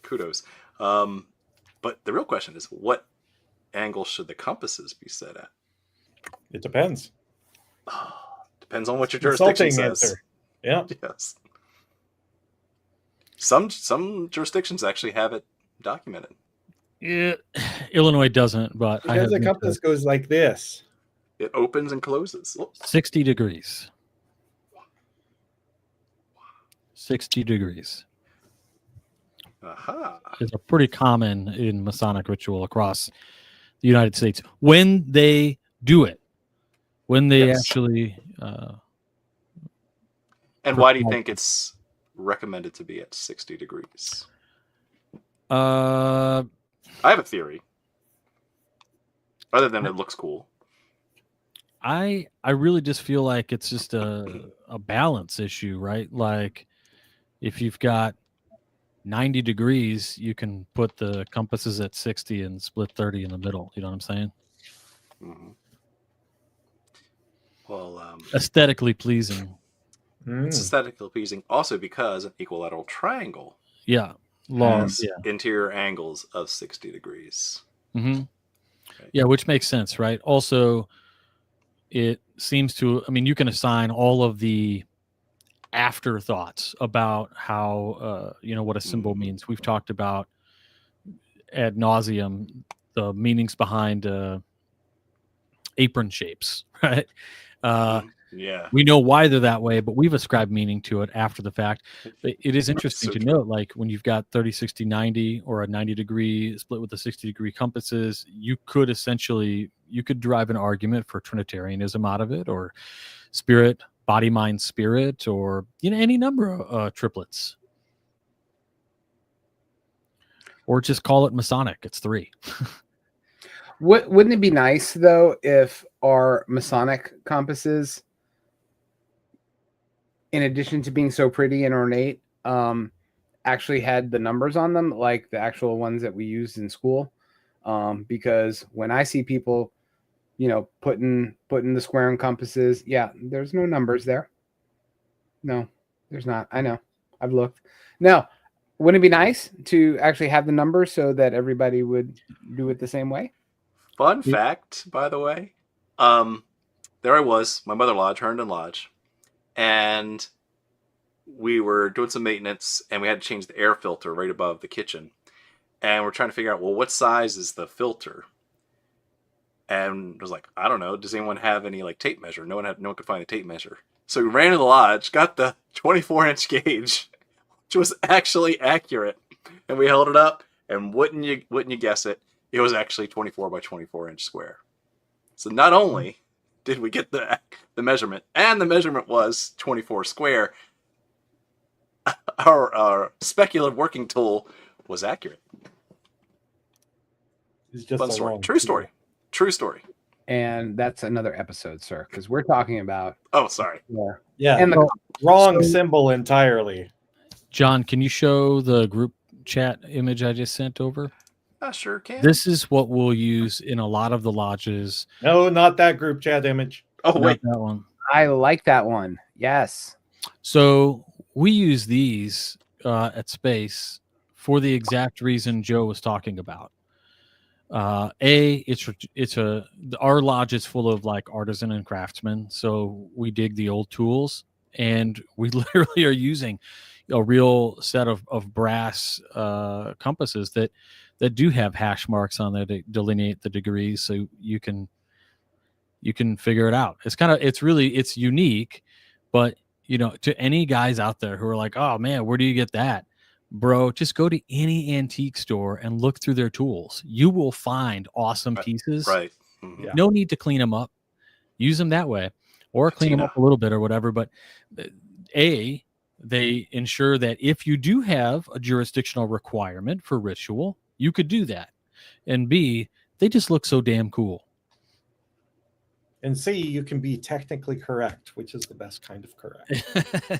Kudos. But the real question is, what angle should the compasses be set at? It depends. Depends on what your jurisdiction says. Answer. Yeah. Yes. Some jurisdictions actually have it documented. Yeah, Illinois doesn't, but Because the compass goes like this. It opens and closes. 60 degrees. 60 degrees. Aha. It's a pretty common in Masonic ritual across the United States. When they do it, when they actually... and why do you think it's recommended to be at 60 degrees? I have a theory. Other than it looks cool. I really just feel like it's just a balance issue, right? Like if you've got 90 degrees, you can put the compasses at 60 and split 30 in the middle. You know what I'm saying? Mm-hmm. Well, Aesthetically pleasing. it's aesthetically pleasing also because an equilateral triangle has interior angles of 60 degrees. Mm-hmm. Okay. Yeah, which makes sense, right? Also, it seems to, I mean, you can assign all of the afterthoughts about how, what a symbol means. We've talked about ad nauseum the meanings behind apron shapes, right? We know why they're that way, but we've ascribed meaning to it after the fact. It is interesting to note, like when you've got 30, 60, 90 or a 90 degree split with the 60 degree compasses, you could derive an argument for Trinitarianism out of it, or spirit, body, mind, spirit, or any number of triplets. Or just call it Masonic. It's 3. Wouldn't it be nice, though, if our Masonic compasses, in addition to being so pretty and ornate, actually had the numbers on them, like the actual ones that we used in school? Because when I see people, putting the square and compasses, there's no numbers there. No, there's not. I know. I've looked. No, wouldn't it be nice to actually have the numbers so that everybody would do it the same way? Fun fact, by the way, there I was, my mother lodge, Herndon Lodge, and we were doing some maintenance, and we had to change the air filter right above the kitchen, and we're trying to figure out, well, what size is the filter? And I was like, I don't know. Does anyone have any tape measure? No one could find a tape measure. So we ran to the lodge, got the 24-inch gauge, which was actually accurate, and we held it up, and wouldn't you guess it? It was actually 24 by 24 inch square. So not only did we get the measurement, and the measurement was 24 square, our speculative working tool was accurate. It's just fun story. True story. And that's another episode, sir, because we're talking about. Oh, sorry. Yeah, and the wrong symbol entirely. John, can you show the group chat image I just sent over? I sure can. This is what we'll use in a lot of the lodges. No, not that group chat image. Oh, wait. Not that one. I like that one. Yes. So we use these at Space for the exact reason Joe was talking about. Our lodge is full of artisan and craftsmen, so we dig the old tools, and we literally are using a real set of brass compasses that do have hash marks on there to delineate the degrees, so you can figure it out. It's unique, but to any guys out there who are like, oh man, where do you get that? Bro, just go to any antique store and look through their tools. You will find awesome pieces. Right. Mm-hmm. Yeah. No need to clean them up. Use them that way, or clean them up a little bit or whatever. But they ensure that if you do have a jurisdictional requirement for ritual, you could do that. And B, they just look so damn cool. And C, you can be technically correct, which is the best kind of correct.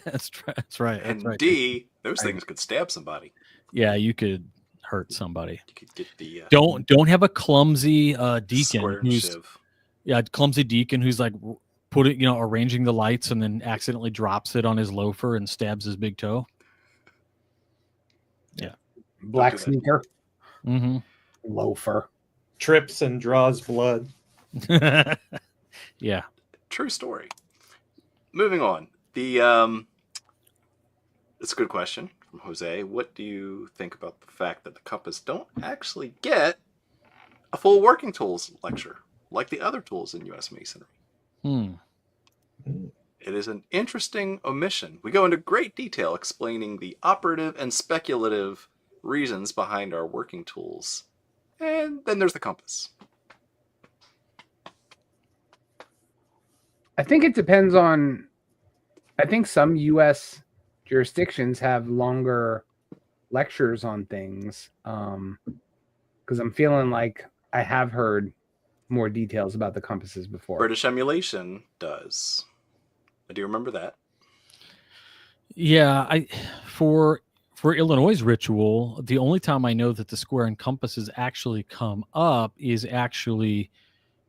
That's right. And D, those things could stab somebody. Yeah, you could hurt somebody. You could get the don't have a clumsy deacon clumsy deacon who's arranging the lights and then accidentally drops it on his loafer and stabs his big toe. Yeah, black sneaker. Mm-hmm. Loafer trips and draws blood. Yeah, true story. Moving on. It's a good question from Jose. What do you think about the fact that the compass don't actually get a full working tools lecture like the other tools in U.S. Masonry? It is an interesting omission. We go into great detail explaining the operative and speculative reasons behind our working tools. And then there's the compass. I think it depends on. I think some U.S. jurisdictions have longer lectures on things, because I'm feeling like I have heard more details about the compasses before. British Emulation does. I do remember that. Yeah, for Illinois' ritual, the only time I know that the square and compasses actually come up is actually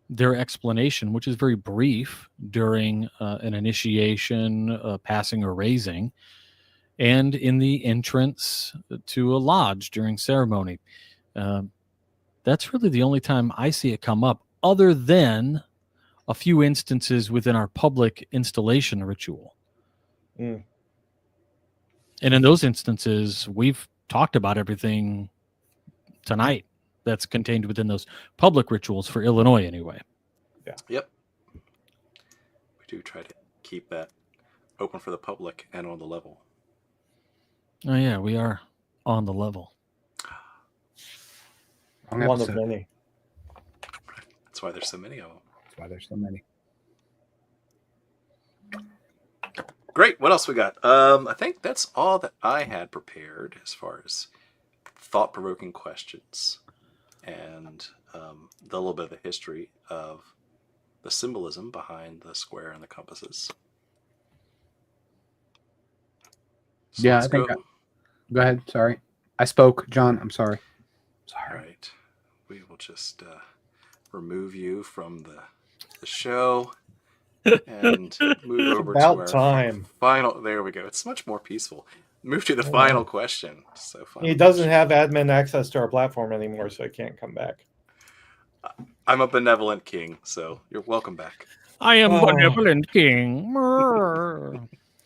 their explanation, which is very brief during an initiation, passing or raising, and in the entrance to a lodge during ceremony. That's really the only time I see it come up, other than a few instances within our public installation ritual. Mm. And in those instances, we've talked about everything tonight that's contained within those public rituals for Illinois anyway. Yeah. Yep. We do try to keep that open for the public and on the level. Oh yeah, we are on the level. One of many. That's why there's so many of them. That's why there's so many. Great. What else we got? I think that's all that I had prepared as far as thought-provoking questions and the little bit of the history of the symbolism behind the square and the compasses. So Yeah, let's I think go. Go ahead. Sorry. I spoke, John. I'm sorry. All right. We will just remove you from the show and move over to About our time. final. There we go. It's much more peaceful. Move to the final question. So He doesn't have admin access to our platform anymore, so he can't come back. I'm a benevolent king, so you're welcome back. I am benevolent king.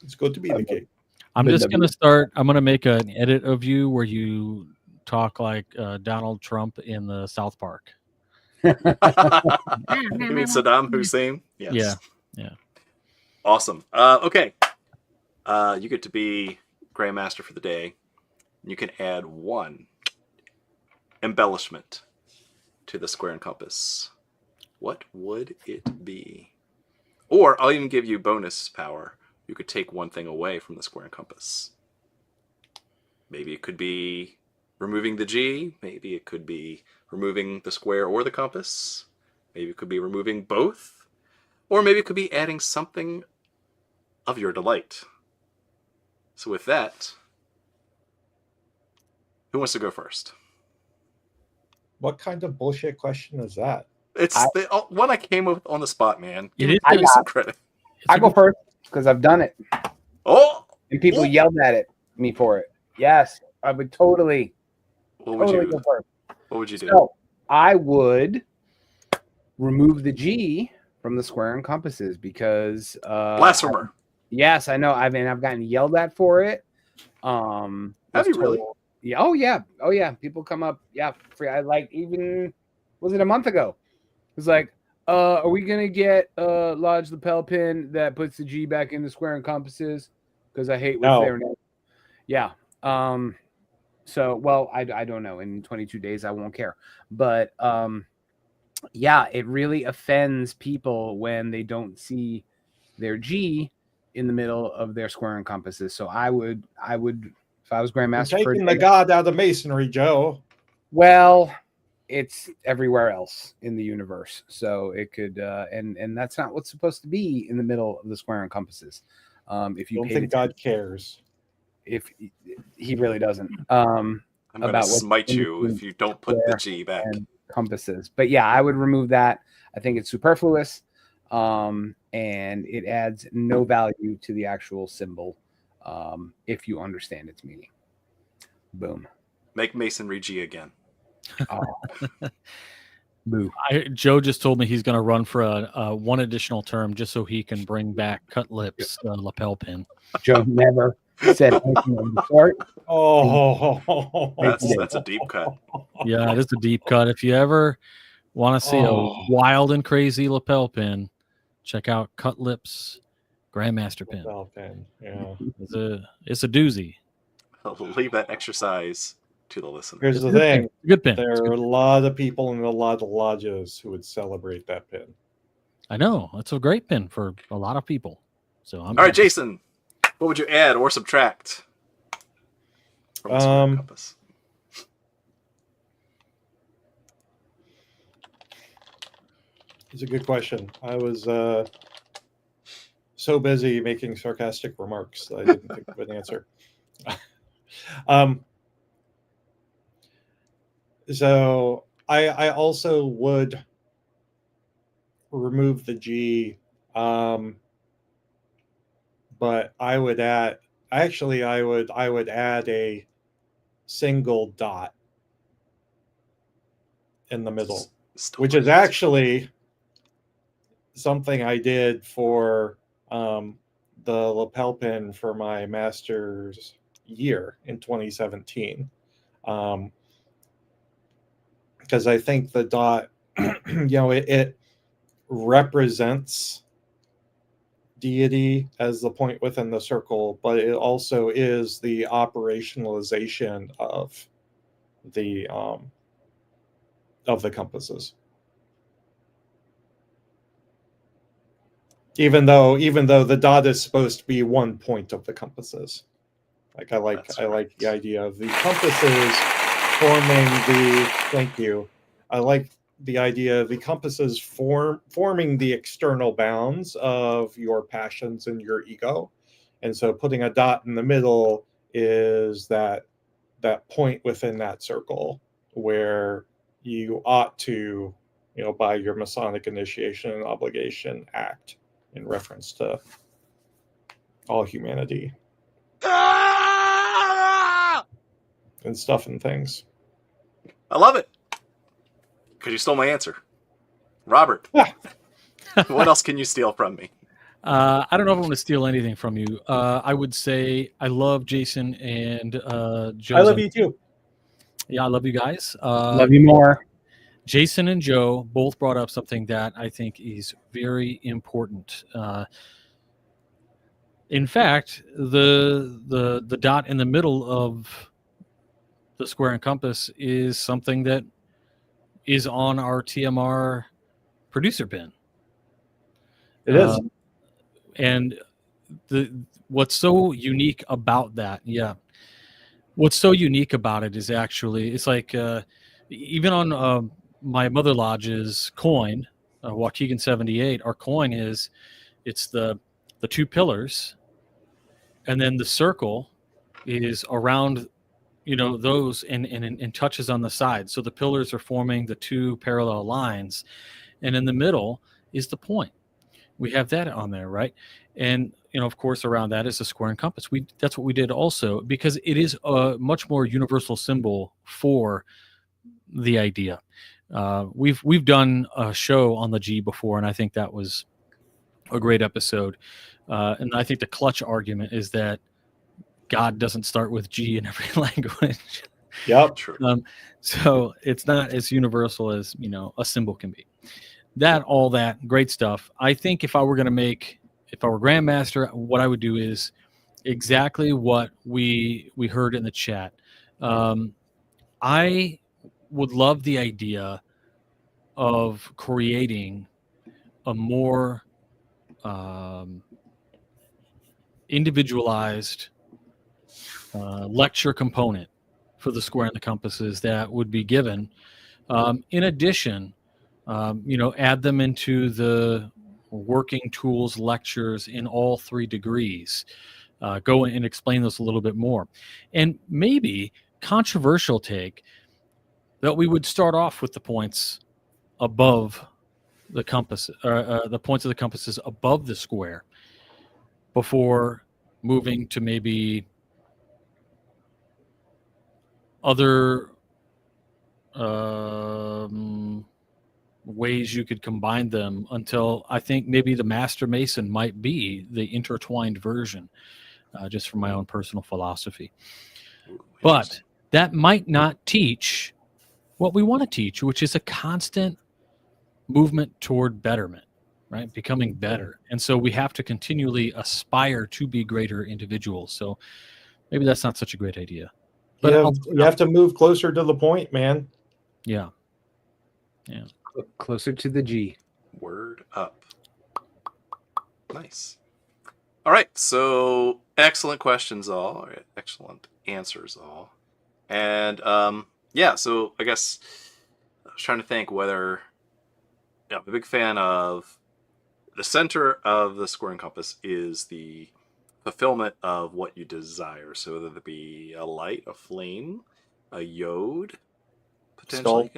It's good to be the king. I'm just going to start. I'm going to make an edit of you where you talk like Donald Trump in the South Park. You mean Saddam Hussein? Yes. Yeah. Awesome. Okay. You get to be Grandmaster for the day. You can add one embellishment to the square and compass. What would it be? Or I'll even give you bonus power. You could take one thing away from the square and compass. Maybe it could be removing the G. Maybe it could be removing the square or the compass. Maybe it could be removing both. Or maybe it could be adding something of your delight. So with that, who wants to go first? What kind of bullshit question is that? It's the one I came up with on the spot, man. It is. Give me some credit. I go first because I've done it. Oh! And people yelled at me for it. Yes, I would totally. What would totally you? go first. What would you do? So I would remove the G from the square and compasses because Blasphemer. Yes, I know. I've gotten yelled at for it. Have you really? Yeah. Oh yeah. People come up. Yeah. I even was it a month ago? It was like, are we gonna get Lodge lapel pin that puts the G back in the square and compasses? Because I hate with their name. Yeah. So well, I don't know. In 22 days, I won't care. But yeah, it really offends people when they don't see their G in the middle of their square and compasses. So I would, if I was Grandmaster, You're taking the God out of Masonry, Joe. Well, it's everywhere else in the universe, so it could, and that's not what's supposed to be in the middle of the square and compasses. If you don't think God cares, if he really doesn't, I'm going to smite you if you don't put the G back. Compasses, but yeah, I would remove that. I think it's superfluous. And it adds no value to the actual symbol if you understand its meaning. Boom. Make Masonry G again. Oh. Boo. Joe just told me he's going to run for a one additional term just so he can bring back Cut Lips lapel pin. Joe never said anything of the sort. Oh, that's a deep cut. Yeah, it is a deep cut. If you ever want to see a wild and crazy lapel pin, check out Cut Lips Grandmaster pin. Lapel pin. Yeah, it's a doozy. I'll leave that exercise to the listener. Here's the thing. Good pin. There are a lot of people in a lot of lodges who would celebrate that pin. I know. That's a great pin for a lot of people. So all right, Jason, what would you add or subtract from the square and compass? It's a good question. I was so busy making sarcastic remarks that I didn't think of an answer. So I also would remove the G, but I would add I would add a single dot in the middle, which is actually something I did for the lapel pin for my master's year in 2017. Because I think the dot, it represents deity as the point within the circle, but it also is the operationalization of the compasses. Even though the dot is supposed to be one point of the compasses. Like I like the idea of the compasses forming the thank you. I like the idea of the compasses forming the external bounds of your passions and your ego. And so putting a dot in the middle is that point within that circle where you ought to, by your Masonic initiation and obligation, act in reference to all humanity and stuff and things. I love it. Because you stole my answer. Robert, what else can you steal from me? I don't know if I want to steal anything from you. I would say I love Jason and Joe. I love you too. Yeah, I love you guys. Love you more. Jason and Joe both brought up something that I think is very important. In fact, the dot in the middle of the square and compass is something that is on our TMR producer pin. It is. And what's so unique about that, what's so unique about it is actually, it's like even on my Mother Lodge's coin, Waukegan 78, our coin it's the two pillars, and then the circle is around those and touches on the side. So the pillars are forming the two parallel lines, and in the middle is the point. We have that on there, right? And of course, around that is a square and compass. That's what we did also, because it is a much more universal symbol for the idea. We've done a show on the G before, and I think that was a great episode. And I think the clutch argument is that God doesn't start with G in every language. Yep. True. So it's not as universal as a symbol can be. All that great stuff. I think if I were Grandmaster, what I would do is exactly what we heard in the chat. I would love the idea of creating a more individualized lecture component for the square and the compasses that would be given. In addition, add them into the working tools lectures in all 3 degrees. Go and explain those a little bit more. And maybe controversial take that we would start off with the points above the compass, the points of the compasses above the square, before moving to maybe other ways you could combine them, until I think maybe the Master Mason might be the intertwined version, just from my own personal philosophy. But that might not teach what we want to teach, which is a constant movement toward betterment, right? Becoming better. And so we have to continually aspire to be greater individuals. So maybe that's not such a great idea. But you have to move closer to the point, man. Yeah. Closer to the G. Word up. Nice. All right. So excellent questions all. Excellent answers all. And so I guess I was trying to think whether I'm a big fan of the center of the square and compass is the fulfillment of what you desire. So whether it be a light, a flame, a yod, potentially,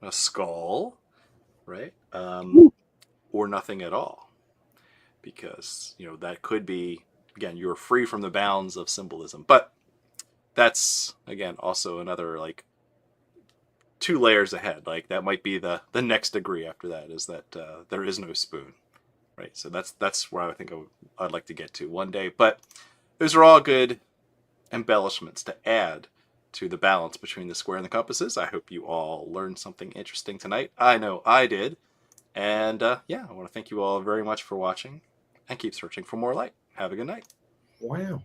a skull, right? Or nothing at all. Because, that could be, again, you're free from the bounds of symbolism. But that's, again, also another, like, 2 layers ahead. Like, that might be the next degree after that, is that there is no spoon. Right, so that's where I think I'd like to get to one day. But those are all good embellishments to add to the balance between the square and the compasses. I hope you all learned something interesting tonight. I know I did. And yeah, I want to thank you all very much for watching, and keep searching for more light. Have a good night. Wow.